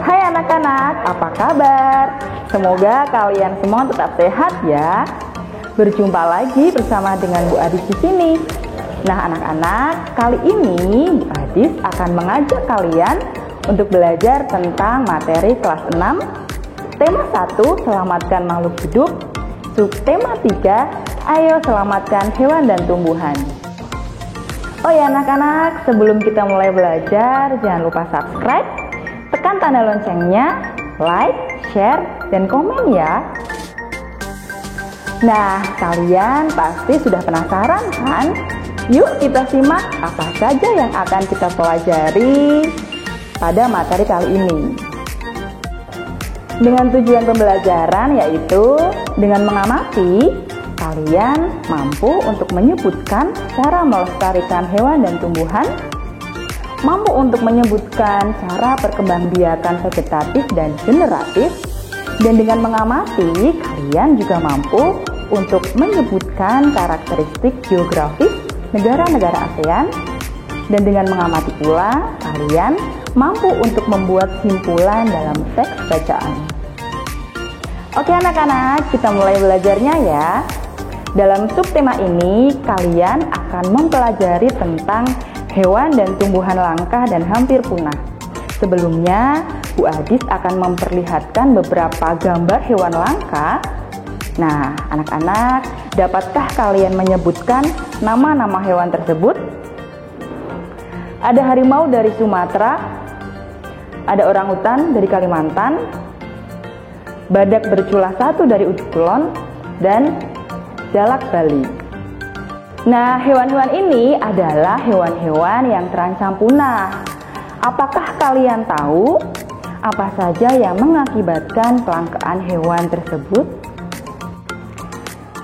Hai anak-anak, apa kabar? Semoga kalian semua tetap sehat ya. Berjumpa lagi bersama dengan Bu Adis di sini. Nah anak-anak, kali ini Bu Adis akan mengajak kalian untuk belajar tentang materi kelas 6. Tema 1, selamatkan makhluk hidup. Subtema 3, ayo selamatkan hewan dan tumbuhan. Oh ya anak-anak, sebelum kita mulai belajar, jangan lupa subscribe, tekan tanda loncengnya, like, share, dan komen ya. Nah, kalian pasti sudah penasaran kan? Yuk kita simak apa saja yang akan kita pelajari pada materi kali ini. Dengan tujuan pembelajaran yaitu dengan mengamati, kalian mampu untuk menyebutkan cara melestarikan hewan dan tumbuhan, mampu untuk menyebutkan cara perkembangbiakan vegetatif dan generatif, dan dengan mengamati, kalian juga mampu untuk menyebutkan karakteristik geografis negara-negara ASEAN, dan dengan mengamati pula, kalian mampu untuk membuat simpulan dalam teks bacaan. Oke anak-anak, kita mulai belajarnya ya. Dalam subtema ini, kalian akan mempelajari tentang hewan dan tumbuhan langka dan hampir punah. Sebelumnya, Bu Adis akan memperlihatkan beberapa gambar hewan langka. Nah, anak-anak, dapatkah kalian menyebutkan nama-nama hewan tersebut? Ada harimau dari Sumatera, ada orangutan dari Kalimantan, badak bercula 1 dari Ujung Kulon, dan jalak Bali. Nah, hewan-hewan ini adalah hewan-hewan yang terancam punah. Apakah kalian tahu apa saja yang mengakibatkan kelangkaan hewan tersebut?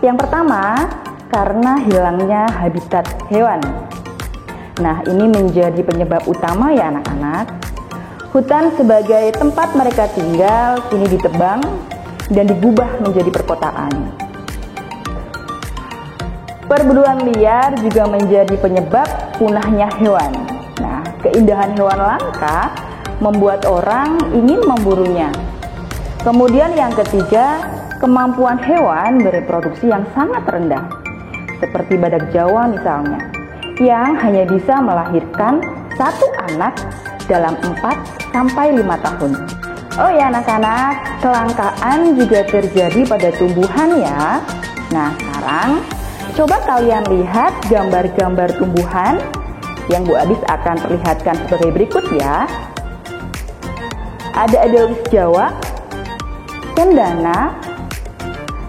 Yang pertama, karena hilangnya habitat hewan. Nah, ini menjadi penyebab utama ya anak-anak. Hutan sebagai tempat mereka tinggal kini ditebang dan digubah menjadi perkotaan. Perburuan liar juga menjadi penyebab punahnya hewan. Nah, keindahan hewan langka membuat orang ingin memburunya. Kemudian yang ketiga, kemampuan hewan bereproduksi yang sangat rendah. Seperti badak Jawa misalnya, yang hanya bisa melahirkan 1 anak dalam 4-5 tahun. Oh ya anak-anak, kelangkaan juga terjadi pada tumbuhan ya. Nah, sekarang coba kalian lihat gambar-gambar tumbuhan yang Bu Adis akan perlihatkan sebagai berikut ya. Ada Adelwis Jawa, cendana,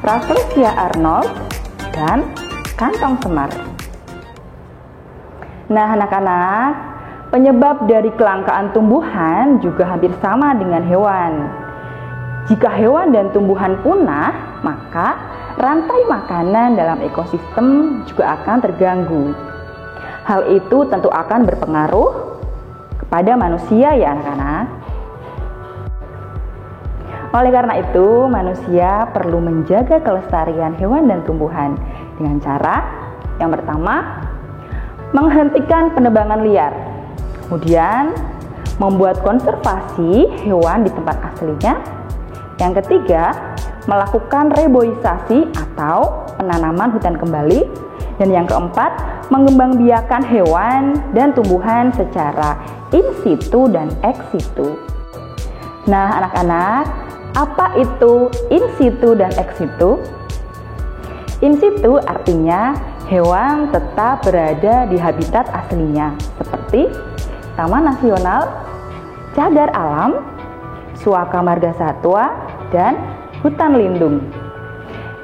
Rafflesia Arnold, dan kantong semar. Nah anak-anak, Penyebab dari kelangkaan tumbuhan juga hampir sama dengan hewan. Jika hewan dan tumbuhan punah, maka rantai makanan dalam ekosistem juga akan terganggu. Hal itu tentu akan berpengaruh kepada manusia ya anak-anak. Oleh karena itu, manusia perlu menjaga kelestarian hewan dan tumbuhan dengan cara yang pertama, menghentikan penebangan liar. Kemudian, membuat konservasi hewan di tempat aslinya. Yang ketiga, melakukan reboisasi atau penanaman hutan kembali. Dan yang keempat, mengembangbiakan hewan dan tumbuhan secara in situ dan ex situ. Nah, anak-anak, apa itu in situ dan ex situ? In situ artinya hewan tetap berada di habitat aslinya, seperti Taman Nasional, Cagar Alam, Suaka Marga Satwa, dan hutan lindung.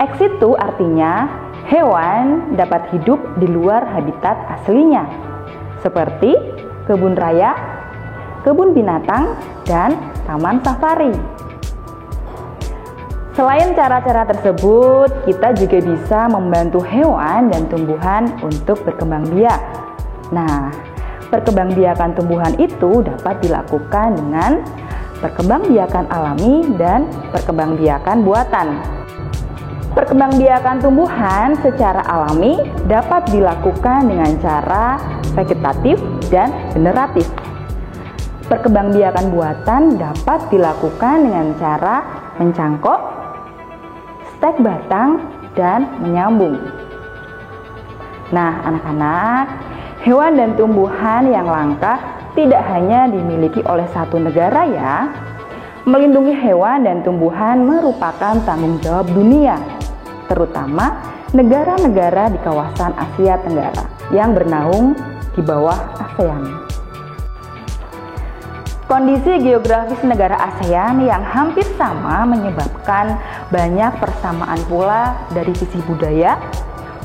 Ex situ artinya hewan dapat hidup di luar habitat aslinya, seperti kebun raya, kebun binatang, dan taman safari. Selain cara-cara tersebut, kita juga bisa membantu hewan dan tumbuhan untuk berkembang biak. Nah, perkembangbiakan tumbuhan itu dapat dilakukan dengan perkembangbiakan alami dan perkembangbiakan buatan. Perkembangbiakan tumbuhan secara alami dapat dilakukan dengan cara vegetatif dan generatif. Perkembangbiakan buatan dapat dilakukan dengan cara mencangkok, stek batang, dan menyambung. Nah, anak-anak, hewan dan tumbuhan yang langka tidak hanya dimiliki oleh satu negara ya. Melindungi hewan dan tumbuhan merupakan tanggung jawab dunia, terutama negara-negara di kawasan Asia Tenggara yang bernaung di bawah ASEAN. Kondisi geografis negara ASEAN yang hampir sama menyebabkan banyak persamaan pula dari sisi budaya,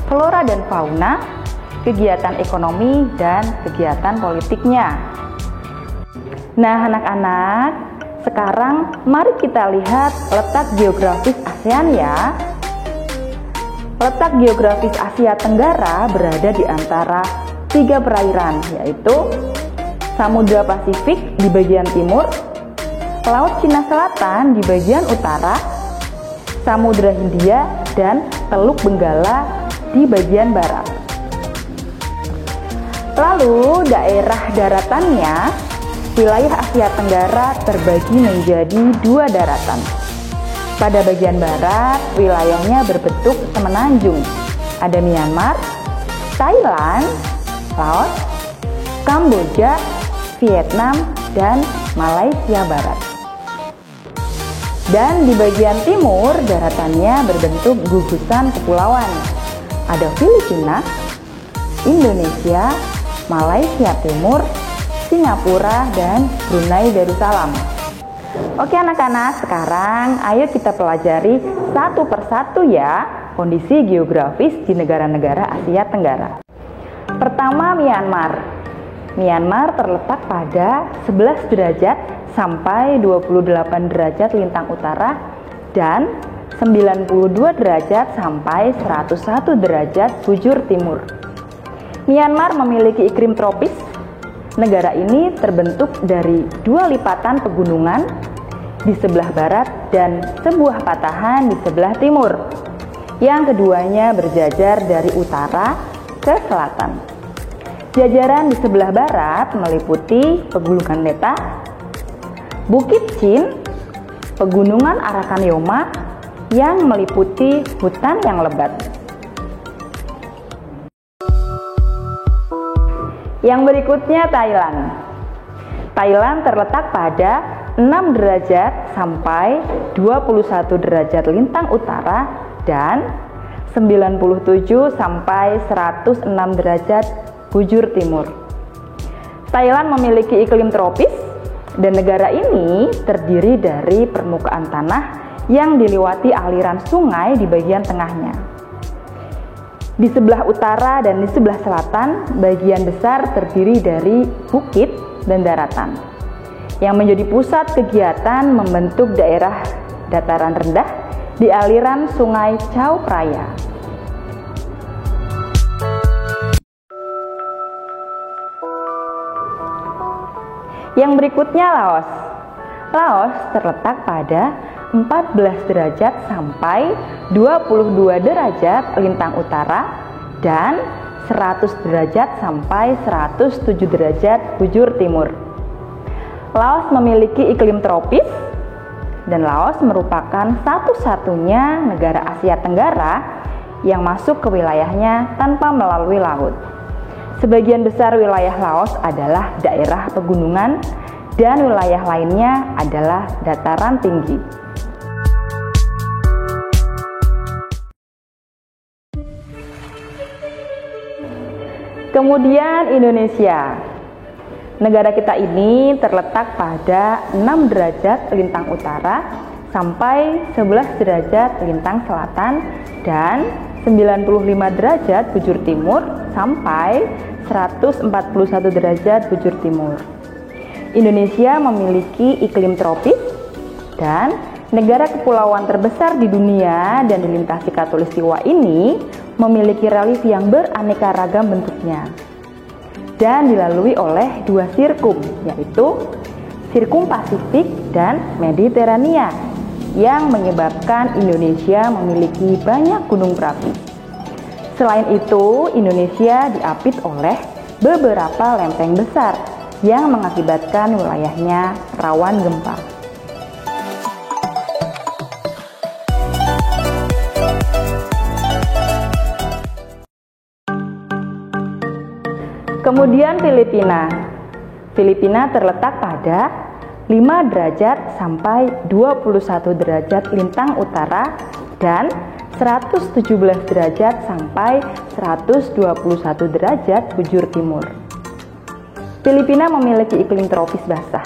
flora dan fauna, kegiatan ekonomi, dan kegiatan politiknya. Nah, anak-anak, sekarang mari kita lihat letak geografis ASEAN ya. Letak geografis Asia Tenggara berada di antara 3 perairan, yaitu Samudra Pasifik di bagian timur, Laut Cina Selatan di bagian utara, Samudra Hindia, dan Teluk Benggala di bagian barat. Lalu daerah daratannya, wilayah Asia Tenggara terbagi menjadi 2 daratan. Pada bagian barat, wilayahnya berbentuk semenanjung. Ada Myanmar, Thailand, Laos, Kamboja, Vietnam, dan Malaysia Barat. Dan di bagian timur, daratannya berbentuk gugusan kepulauan. Ada Filipina, Indonesia, Malaysia Timur, Singapura, dan Brunei Darussalam. Oke anak-anak, sekarang ayo kita pelajari satu persatu ya kondisi geografis di negara-negara Asia Tenggara. Pertama, Myanmar. Myanmar terletak pada 11 derajat sampai 28 derajat lintang utara dan 92 derajat sampai 101 derajat bujur timur. Myanmar memiliki iklim tropis. Negara ini terbentuk dari 2 lipatan pegunungan di sebelah barat dan sebuah patahan di sebelah timur. Yang keduanya berjajar dari utara ke selatan. Jajaran di sebelah barat meliputi Pegunungan Leta, Bukit Chin, Pegunungan Arakanyoma yang meliputi hutan yang lebat. Yang berikutnya Thailand. Thailand terletak pada 6 derajat sampai 21 derajat lintang utara dan 97 sampai 106 derajat bujur timur. Thailand memiliki iklim tropis dan negara ini terdiri dari permukaan tanah yang dilewati aliran sungai di bagian tengahnya. Di sebelah utara dan di sebelah selatan, bagian besar terdiri dari bukit dan daratan, yang menjadi pusat kegiatan membentuk daerah dataran rendah di aliran Sungai Chao Phraya. Yang berikutnya Laos. Laos terletak pada 14 derajat sampai 22 derajat lintang utara dan 100 derajat sampai 107 derajat bujur timur. Laos memiliki iklim tropis dan Laos merupakan satu-satunya negara Asia Tenggara yang masuk ke wilayahnya tanpa melalui laut. Sebagian besar wilayah Laos adalah daerah pegunungan dan wilayah lainnya adalah dataran tinggi. Kemudian Indonesia. Negara kita ini terletak pada 6 derajat lintang utara sampai 11 derajat lintang selatan dan 95 derajat bujur timur sampai 141 derajat bujur timur. Indonesia memiliki iklim tropis dan negara kepulauan terbesar di dunia dan dilintasi khatulistiwa ini memiliki relief yang beraneka ragam bentuknya dan dilalui oleh 2 sirkum, yaitu Sirkum Pasifik dan Mediterania, yang menyebabkan Indonesia memiliki banyak gunung berapi. Selain itu, Indonesia diapit oleh beberapa lempeng besar yang mengakibatkan wilayahnya rawan gempa. Kemudian Filipina. Filipina terletak pada 5 derajat sampai 21 derajat lintang utara dan 117 derajat sampai 121 derajat bujur timur. Filipina memiliki iklim tropis basah.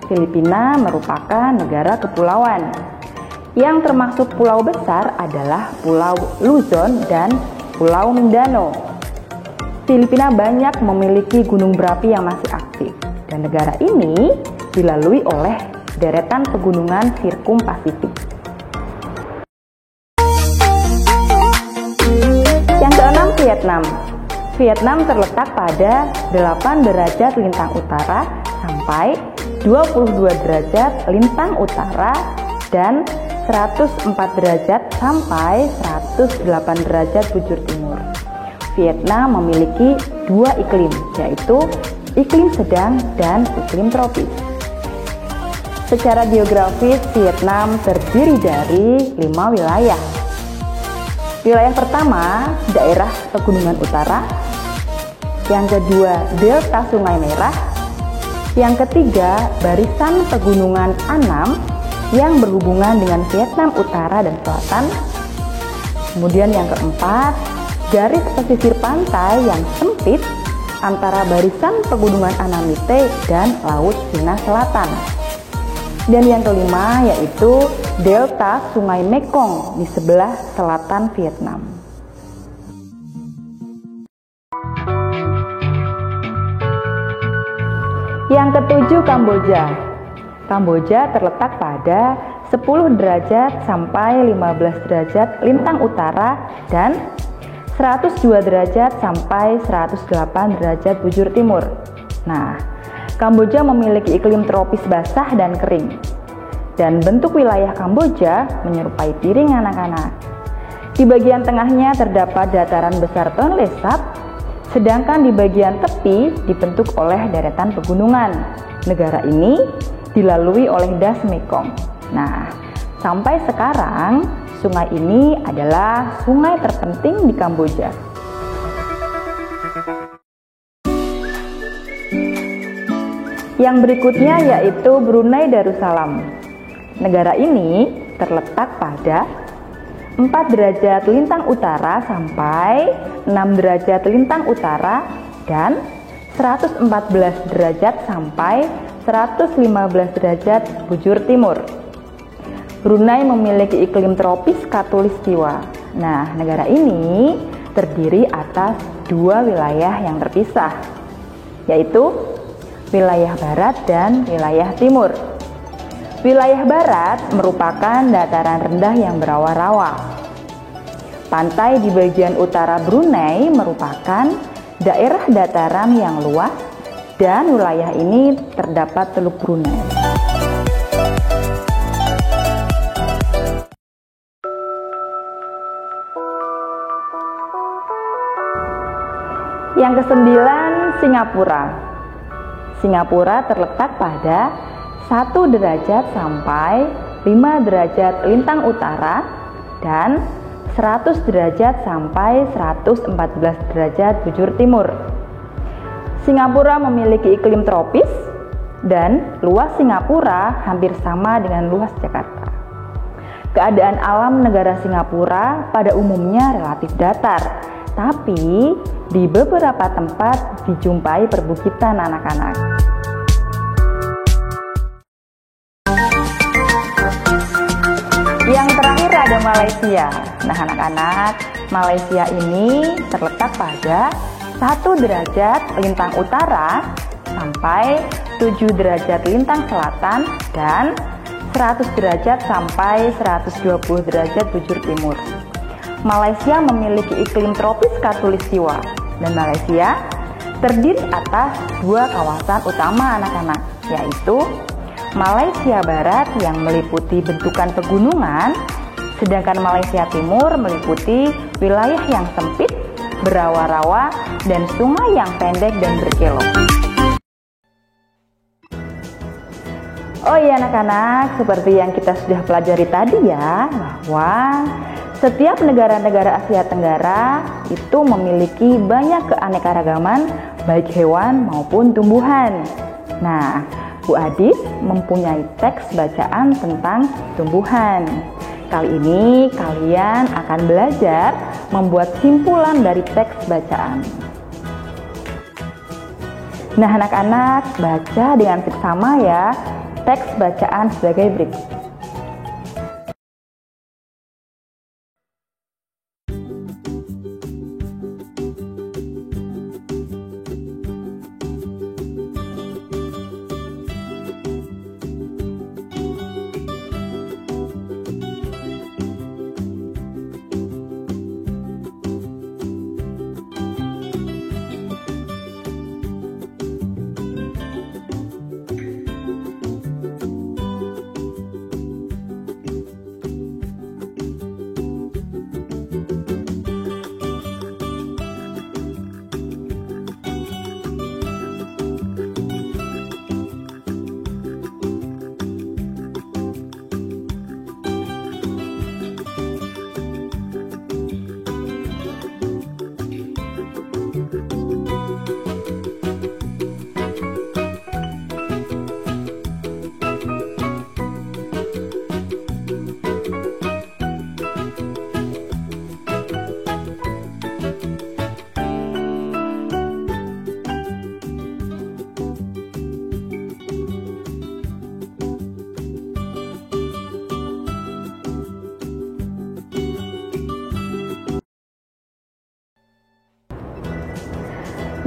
Filipina merupakan negara kepulauan. Yang termasuk pulau besar adalah Pulau Luzon dan Pulau Mindanao. Filipina banyak memiliki gunung berapi yang masih aktif, dan negara ini dilalui oleh deretan pegunungan Sirkum Pasifik. Yang keenam, Vietnam. Vietnam terletak pada 8 derajat lintang utara sampai 22 derajat lintang utara dan 104 derajat sampai 108 derajat bujur timur. Vietnam memiliki 2 iklim, yaitu iklim sedang dan iklim tropis. Secara geografis, Vietnam terdiri dari 5 wilayah. Wilayah pertama, daerah pegunungan utara. Yang kedua, delta Sungai Merah. Yang ketiga, barisan pegunungan Annam yang berhubungan dengan Vietnam Utara dan Selatan. Kemudian yang keempat, garis pesisir pantai yang sempit antara barisan pegunungan Annamite dan Laut Cina Selatan. Dan yang kelima yaitu delta Sungai Mekong di sebelah selatan Vietnam. Yang ketujuh, Kamboja. Kamboja terletak pada 10 derajat sampai 15 derajat lintang utara dan 102 derajat sampai 108 derajat bujur timur. Nah, Kamboja memiliki iklim tropis basah dan kering. Dan bentuk wilayah Kamboja menyerupai piring anak-anak. Di bagian tengahnya terdapat dataran besar Tonle Sap, sedangkan di bagian tepi dibentuk oleh deretan pegunungan. Negara ini dilalui oleh das Mekong. Nah, sampai sekarang sungai ini adalah sungai terpenting di Kamboja. Yang berikutnya yaitu Brunei Darussalam. Negara ini terletak pada 4 derajat lintang utara sampai 6 derajat lintang utara dan 114 derajat sampai 115 derajat bujur timur. Brunei memiliki iklim tropis khatulistiwa. Nah, negara ini terdiri atas dua wilayah yang terpisah, yaitu wilayah barat dan wilayah timur. Wilayah barat merupakan dataran rendah yang berawa-rawa. Pantai di bagian utara Brunei merupakan daerah dataran yang luas dan wilayah ini terdapat Teluk Brunei. Yang kesembilan, Singapura. Singapura terletak pada 1 derajat sampai 5 derajat lintang utara dan 100 derajat sampai 114 derajat bujur timur. Singapura memiliki iklim tropis dan luas Singapura hampir sama dengan luas Jakarta. Keadaan alam negara Singapura pada umumnya relatif datar, tapi di beberapa tempat dijumpai perbukitan anak-anak. Yang terakhir ada Malaysia. Nah anak-anak, Malaysia ini terletak pada 1 derajat lintang utara sampai 7 derajat lintang selatan dan 100 derajat sampai 120 derajat bujur timur. Malaysia memiliki iklim tropis khatulistiwa dan Malaysia terdiri atas 2 kawasan utama anak-anak, yaitu Malaysia Barat yang meliputi bentukan pegunungan, sedangkan Malaysia Timur meliputi wilayah yang sempit, berawa-rawa, dan sungai yang pendek dan berkelok. Oh iya anak-anak, seperti yang kita sudah pelajari tadi ya, bahwa setiap negara-negara Asia Tenggara itu memiliki banyak keanekaragaman baik hewan maupun tumbuhan. Nah, Bu Adis mempunyai teks bacaan tentang tumbuhan. Kali ini kalian akan belajar membuat simpulan dari teks bacaan. Nah anak-anak, baca dengan seksama ya teks bacaan sebagai berikut.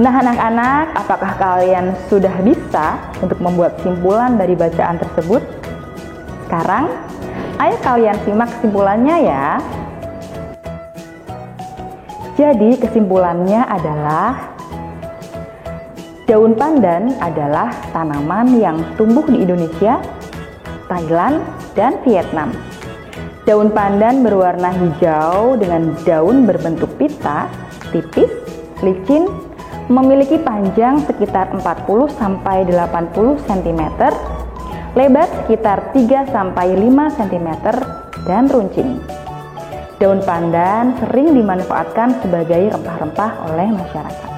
Nah anak-anak, apakah kalian sudah bisa untuk membuat simpulan dari bacaan tersebut? Sekarang, ayo kalian simak kesimpulannya ya. Jadi kesimpulannya adalah daun pandan adalah tanaman yang tumbuh di Indonesia, Thailand, dan Vietnam. Daun pandan berwarna hijau dengan daun berbentuk pita, tipis, licin, memiliki panjang sekitar 40-80 cm, lebar sekitar 3-5 cm, dan runcing. Daun pandan sering dimanfaatkan sebagai rempah-rempah oleh masyarakat.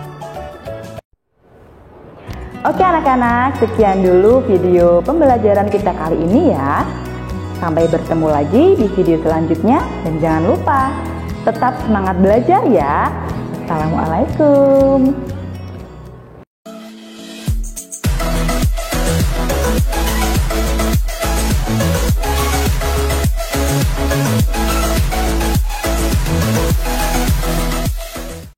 Oke anak-anak, sekian dulu video pembelajaran kita kali ini ya. Sampai bertemu lagi di video selanjutnya dan jangan lupa tetap semangat belajar ya. Assalamualaikum.